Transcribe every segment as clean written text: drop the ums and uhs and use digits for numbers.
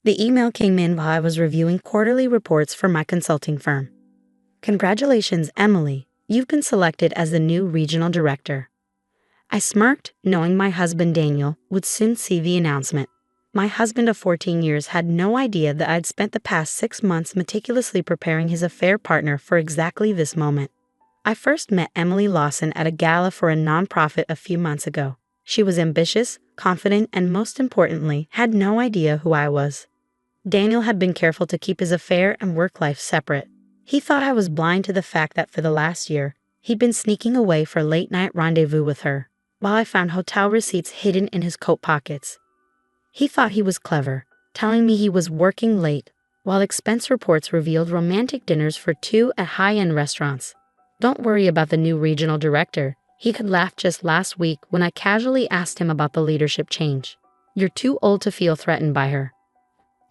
The email came in while I was reviewing quarterly reports for my consulting firm. Congratulations, Emily. You've been selected as the new regional director. I smirked, knowing my husband Daniel would soon see the announcement. My husband of 14 years had no idea that I'd spent the past 6 months meticulously preparing his affair partner for exactly this moment. I first met Emily Lawson at a gala for a nonprofit a few months ago. She was ambitious, confident, and most importantly, had no idea who I was. Daniel had been careful to keep his affair and work life separate. He thought I was blind to the fact that for the last year, he'd been sneaking away for late-night rendezvous with her, while I found hotel receipts hidden in his coat pockets. He thought he was clever, telling me he was working late, while expense reports revealed romantic dinners for 2 at high-end restaurants. Don't worry about the new regional director, he could laugh just last week when I casually asked him about the leadership change. You're too old to feel threatened by her.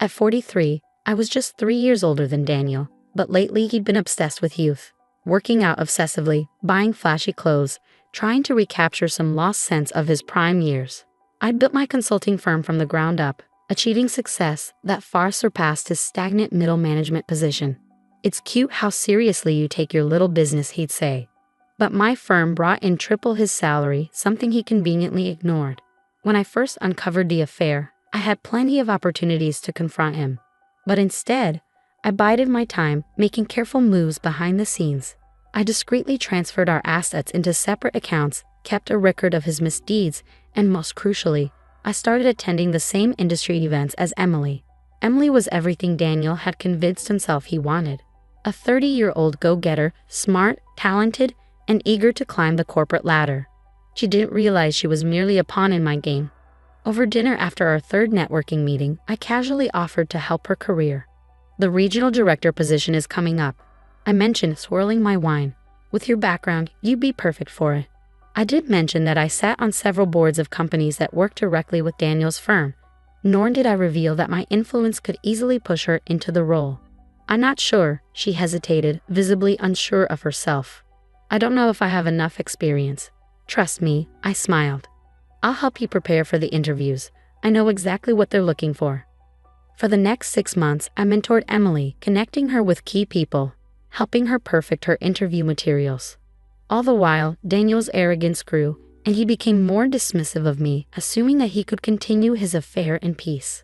At 43, I was just 3 years older than Daniel, but lately he'd been obsessed with youth, working out obsessively, buying flashy clothes, trying to recapture some lost sense of his prime years. I'd built my consulting firm from the ground up, achieving success that far surpassed his stagnant middle management position. It's cute how seriously you take your little business, he'd say. But my firm brought in triple his salary, something he conveniently ignored. When I first uncovered the affair, I had plenty of opportunities to confront him. But instead, I bided my time, making careful moves behind the scenes. I discreetly transferred our assets into separate accounts, kept a record of his misdeeds, and most crucially, I started attending the same industry events as Emily. Emily was everything Daniel had convinced himself he wanted. A 30-year-old go-getter, smart, talented, and eager to climb the corporate ladder. She didn't realize she was merely a pawn in my game. Over dinner after our third networking meeting, I casually offered to help her career. The regional director position is coming up, I mentioned, swirling my wine. With your background, you'd be perfect for it. I did mention that I sat on several boards of companies that worked directly with Daniel's firm, nor did I reveal that my influence could easily push her into the role. I'm not sure, she hesitated, visibly unsure of herself. I don't know if I have enough experience. Trust me, I smiled. I'll help you prepare for the interviews. I know exactly what they're looking for. For the next 6 months, I mentored Emily, connecting her with key people, helping her perfect her interview materials. All the while, Daniel's arrogance grew, and he became more dismissive of me, assuming that he could continue his affair in peace.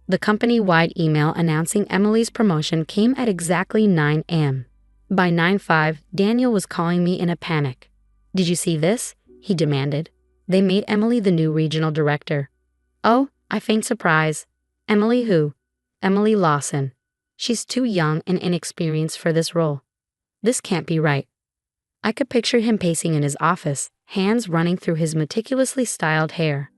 The company-wide email announcing Emily's promotion came at exactly 9 a.m. By 9:05, Daniel was calling me in a panic. Did you see this? He demanded. They made Emily the new regional director. Oh, I feigned surprise. Emily who? Emily Lawson. She's too young and inexperienced for this role. This can't be right. I could picture him pacing in his office, hands running through his meticulously styled hair.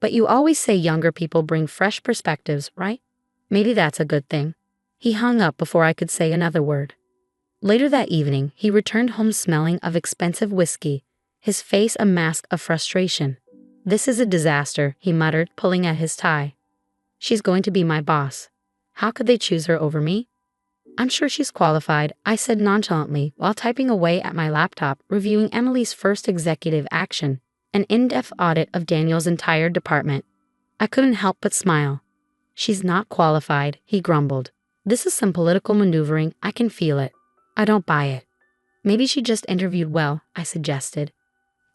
But you always say younger people bring fresh perspectives, right? Maybe that's a good thing. He hung up before I could say another word. Later that evening, he returned home smelling of expensive whiskey, his face a mask of frustration. This is a disaster, he muttered, pulling at his tie. She's going to be my boss. How could they choose her over me? I'm sure she's qualified, I said nonchalantly while typing away at my laptop, reviewing Emily's first executive action, an in-depth audit of Daniel's entire department. I couldn't help but smile. She's not qualified, he grumbled. This is some political maneuvering, I can feel it. I don't buy it. Maybe she just interviewed well, I suggested.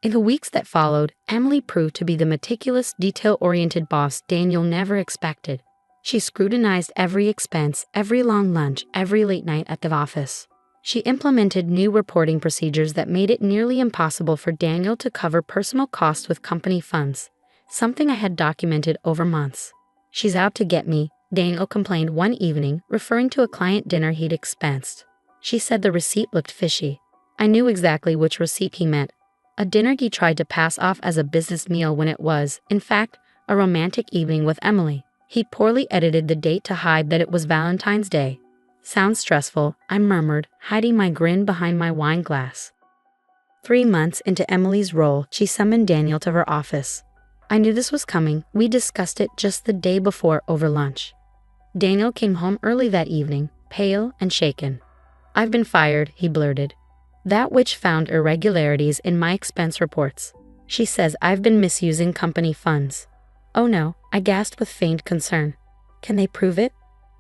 In the weeks that followed, Emily proved to be the meticulous, detail-oriented boss Daniel never expected. She scrutinized every expense, every long lunch, every late night at the office. She implemented new reporting procedures that made it nearly impossible for Daniel to cover personal costs with company funds, something I had documented over months. She's out to get me, Daniel complained one evening, referring to a client dinner he'd expensed. She said the receipt looked fishy. I knew exactly which receipt he meant. A dinner he tried to pass off as a business meal when it was, in fact, a romantic evening with Emily. He poorly edited the date to hide that it was Valentine's Day. Sounds stressful, I murmured, hiding my grin behind my wine glass. 3 months into Emily's role, she summoned Daniel to her office. I knew this was coming. We discussed it just the day before over lunch. Daniel came home early that evening, pale and shaken. I've been fired, he blurted. That witch found irregularities in my expense reports. She says I've been misusing company funds. Oh no, I gasped with feigned concern. Can they prove it?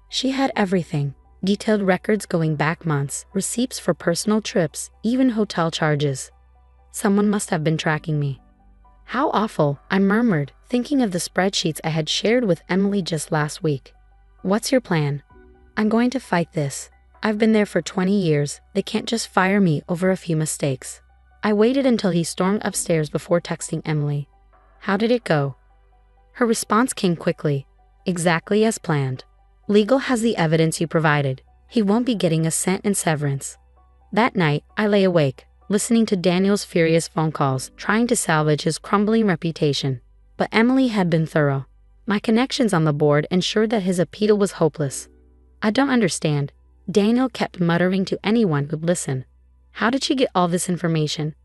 She had everything. Detailed records going back months, receipts for personal trips, even hotel charges. Someone must have been tracking me. How awful, I murmured, thinking of the spreadsheets I had shared with Emily just last week. What's your plan? I'm going to fight this. I've been there for 20 years. They can't just fire me over a few mistakes. I waited until he stormed upstairs before texting Emily. How did it go? Her response came quickly. Exactly as planned. Legal has the evidence you provided. He won't be getting a cent in severance. That night, I lay awake, listening to Daniel's furious phone calls, trying to salvage his crumbling reputation. But Emily had been thorough. My connections on the board ensured that his appeal was hopeless. I don't understand. Daniel kept muttering to anyone who'd listen. How did she get all this information?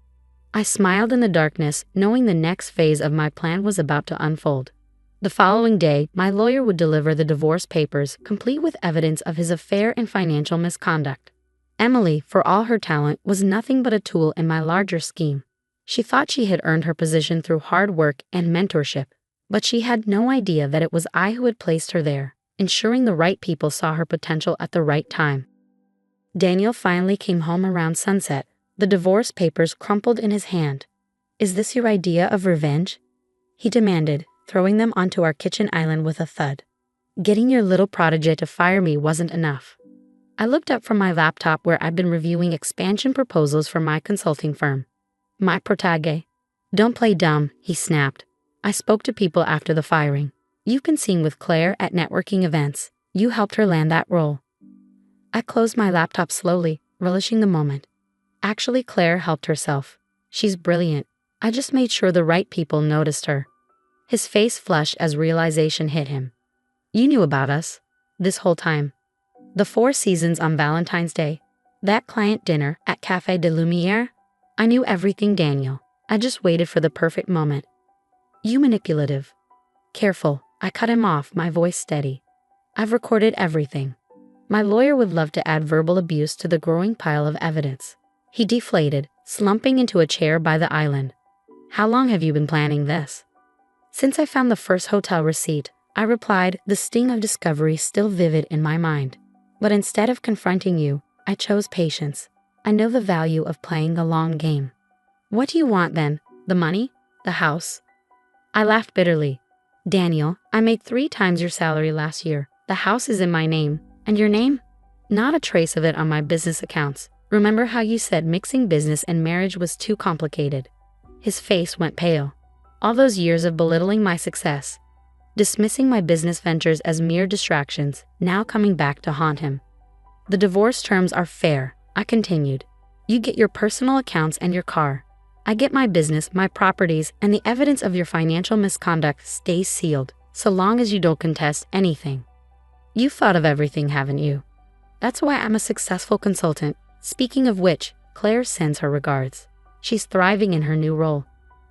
I smiled in the darkness, knowing the next phase of my plan was about to unfold. The following day, my lawyer would deliver the divorce papers, complete with evidence of his affair and financial misconduct. Emily, for all her talent, was nothing but a tool in my larger scheme. She thought she had earned her position through hard work and mentorship, but she had no idea that it was I who had placed her there, ensuring the right people saw her potential at the right time. Daniel finally came home around sunset, the divorce papers crumpled in his hand. Is this your idea of revenge? He demanded, throwing them onto our kitchen island with a thud. Getting your little protege to fire me wasn't enough. I looked up from my laptop where I'd been reviewing expansion proposals for my consulting firm. My protege. Don't play dumb, he snapped. I spoke to people after the firing. You've been seen with Claire at networking events. You helped her land that role. I closed my laptop slowly, relishing the moment. Actually, Claire helped herself. She's brilliant. I just made sure the right people noticed her. His face flushed as realization hit him. You knew about us. This whole time. The Four Seasons on Valentine's Day. That client dinner at Café de Lumière. I knew everything, Daniel. I just waited for the perfect moment. You manipulative. Careful, I cut him off, my voice steady. I've recorded everything. My lawyer would love to add verbal abuse to the growing pile of evidence. He deflated, slumping into a chair by the island. How long have you been planning this? Since I found the first hotel receipt, I replied, the sting of discovery still vivid in my mind. But instead of confronting you, I chose patience. I know the value of playing the long game. What do you want then? The money? The house? I laughed bitterly. Daniel, I made 3 times your salary last year. The house is in my name. And your name? Not a trace of it on my business accounts. Remember how you said mixing business and marriage was too complicated? His face went pale. All those years of belittling my success, dismissing my business ventures as mere distractions, now coming back to haunt him. The divorce terms are fair, I continued. You get your personal accounts and your car. I get my business, my properties, and the evidence of your financial misconduct stays sealed, so long as you don't contest anything. You've thought of everything, haven't you? That's why I'm a successful consultant. Speaking of which, Claire sends her regards. She's thriving in her new role.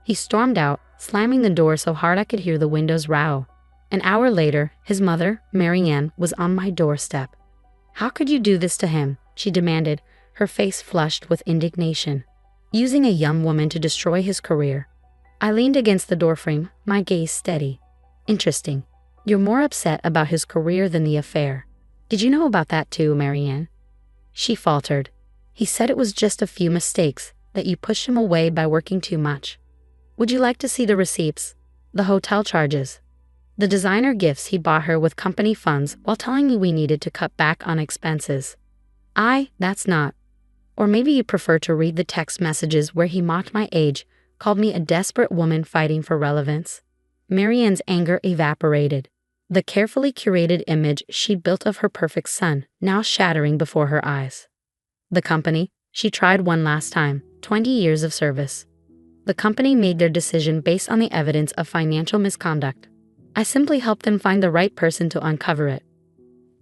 He stormed out, slamming the door so hard I could hear the windows rattle. An hour later, his mother, Marianne, was on my doorstep. How could you do this to him? She demanded, her face flushed with indignation. Using a young woman to destroy his career. I leaned against the doorframe, my gaze steady. Interesting. You're more upset about his career than the affair. Did you know about that too, Marianne? She faltered. He said it was just a few mistakes, that you pushed him away by working too much. Would you like to see the receipts? The hotel charges? The designer gifts he bought her with company funds while telling you we needed to cut back on expenses. That's not. Or maybe you prefer to read the text messages where he mocked my age, called me a desperate woman fighting for relevance. Marianne's anger evaporated. The carefully curated image she built of her perfect son, now shattering before her eyes. The company, she tried one last time, 20 years of service. The company made their decision based on the evidence of financial misconduct. I simply helped them find the right person to uncover it.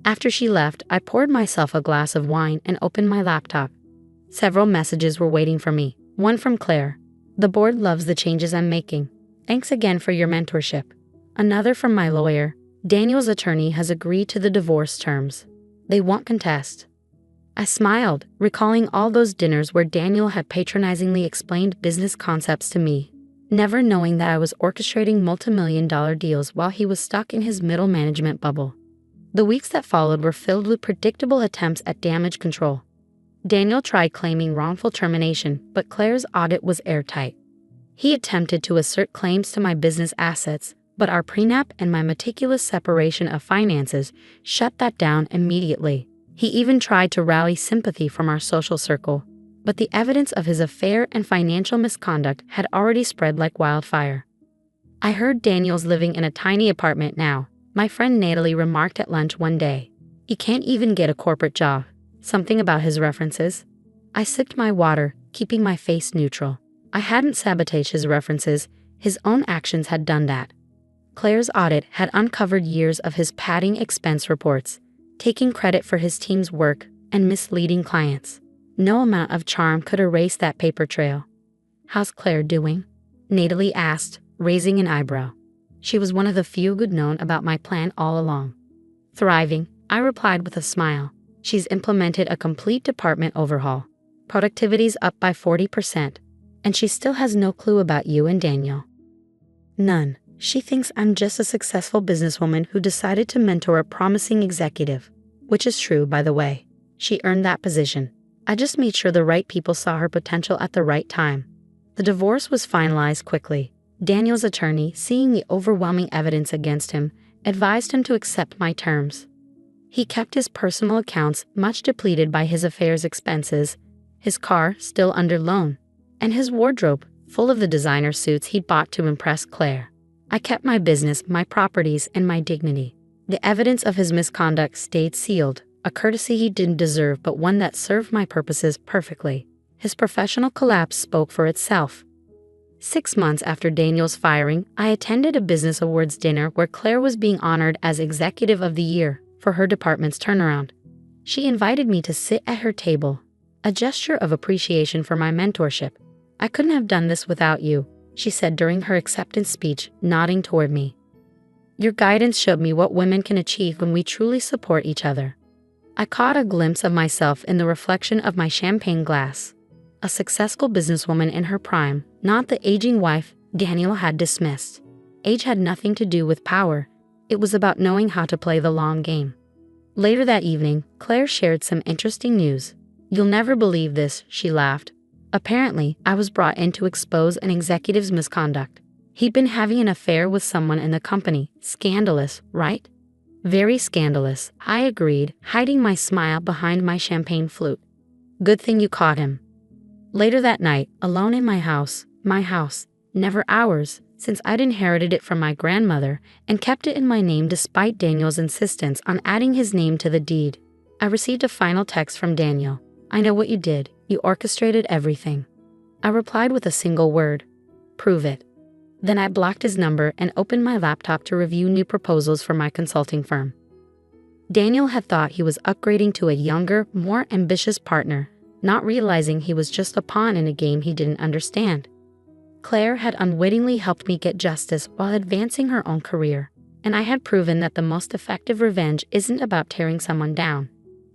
After she left, I poured myself a glass of wine and opened my laptop. Several messages were waiting for me, one from Claire. The board loves the changes I'm making. Thanks again for your mentorship. Another from my lawyer. Daniel's attorney has agreed to the divorce terms. They won't contest. I smiled, recalling all those dinners where Daniel had patronizingly explained business concepts to me, never knowing that I was orchestrating multi-million-dollar deals while he was stuck in his middle management bubble. The weeks that followed were filled with predictable attempts at damage control. Daniel tried claiming wrongful termination, but Claire's audit was airtight. He attempted to assert claims to my business assets, but our prenup and my meticulous separation of finances shut that down immediately. He even tried to rally sympathy from our social circle, but the evidence of his affair and financial misconduct had already spread like wildfire. I heard Daniel's living in a tiny apartment now, my friend Natalie remarked at lunch one day. He can't even get a corporate job. Something about his references. I sipped my water, keeping my face neutral. I hadn't sabotaged his references, his own actions had done that. Claire's audit had uncovered years of his padding expense reports, taking credit for his team's work, and misleading clients. No amount of charm could erase that paper trail. "How's Claire doing?" Natalie asked, raising an eyebrow. She was one of the few who'd known about my plan all along. "Thriving," I replied with a smile. "She's implemented a complete department overhaul. Productivity's up by 40%, and she still has no clue about you and Daniel." "None. She thinks I'm just a successful businesswoman who decided to mentor a promising executive." Which is true, by the way. She earned that position. I just made sure the right people saw her potential at the right time. The divorce was finalized quickly. Daniel's attorney, seeing the overwhelming evidence against him, advised him to accept my terms. He kept his personal accounts much depleted by his affair's expenses, his car still under loan, and his wardrobe full of the designer suits he'd bought to impress Claire. I kept my business, my properties, and my dignity. The evidence of his misconduct stayed sealed, a courtesy he didn't deserve but one that served my purposes perfectly. His professional collapse spoke for itself. 6 months after Daniel's firing, I attended a business awards dinner where Claire was being honored as Executive of the Year for her department's turnaround. She invited me to sit at her table, a gesture of appreciation for my mentorship. "I couldn't have done this without you," she said during her acceptance speech, nodding toward me. "Your guidance showed me what women can achieve when we truly support each other." I caught a glimpse of myself in the reflection of my champagne glass. A successful businesswoman in her prime, not the aging wife Daniel had dismissed. Age had nothing to do with power. It was about knowing how to play the long game. Later that evening, Claire shared some interesting news. "You'll never believe this," she laughed. "Apparently, I was brought in to expose an executive's misconduct. He'd been having an affair with someone in the company. Scandalous, right?" "Very scandalous," I agreed, hiding my smile behind my champagne flute. "Good thing you caught him." Later that night, alone in my house, never ours, since I'd inherited it from my grandmother and kept it in my name despite Daniel's insistence on adding his name to the deed, I received a final text from Daniel. "I know what you did. You orchestrated everything." I replied with a single word: "Prove it." Then I blocked his number and opened my laptop to review new proposals for my consulting firm. Daniel had thought he was upgrading to a younger, more ambitious partner, not realizing he was just a pawn in a game he didn't understand. Claire had unwittingly helped me get justice while advancing her own career, and I had proven that the most effective revenge isn't about tearing someone down.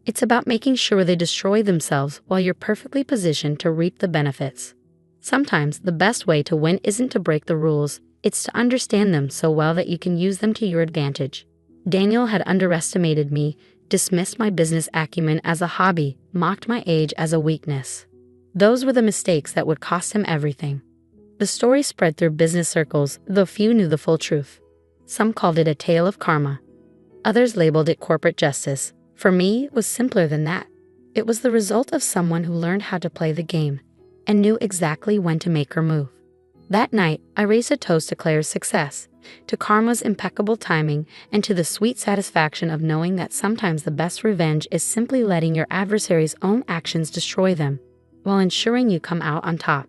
It's about making sure they destroy themselves while you're perfectly positioned to reap the benefits. Sometimes the best way to win isn't to break the rules, it's to understand them so well that you can use them to your advantage. Daniel had underestimated me, dismissed my business acumen as a hobby, mocked my age as a weakness. Those were the mistakes that would cost him everything. The story spread through business circles, though few knew the full truth. Some called it a tale of karma. Others labeled it corporate justice. For me, it was simpler than that. It was the result of someone who learned how to play the game and knew exactly when to make her move. That night, I raised a toast to Claire's success, to karma's impeccable timing, and to the sweet satisfaction of knowing that sometimes the best revenge is simply letting your adversary's own actions destroy them, while ensuring you come out on top.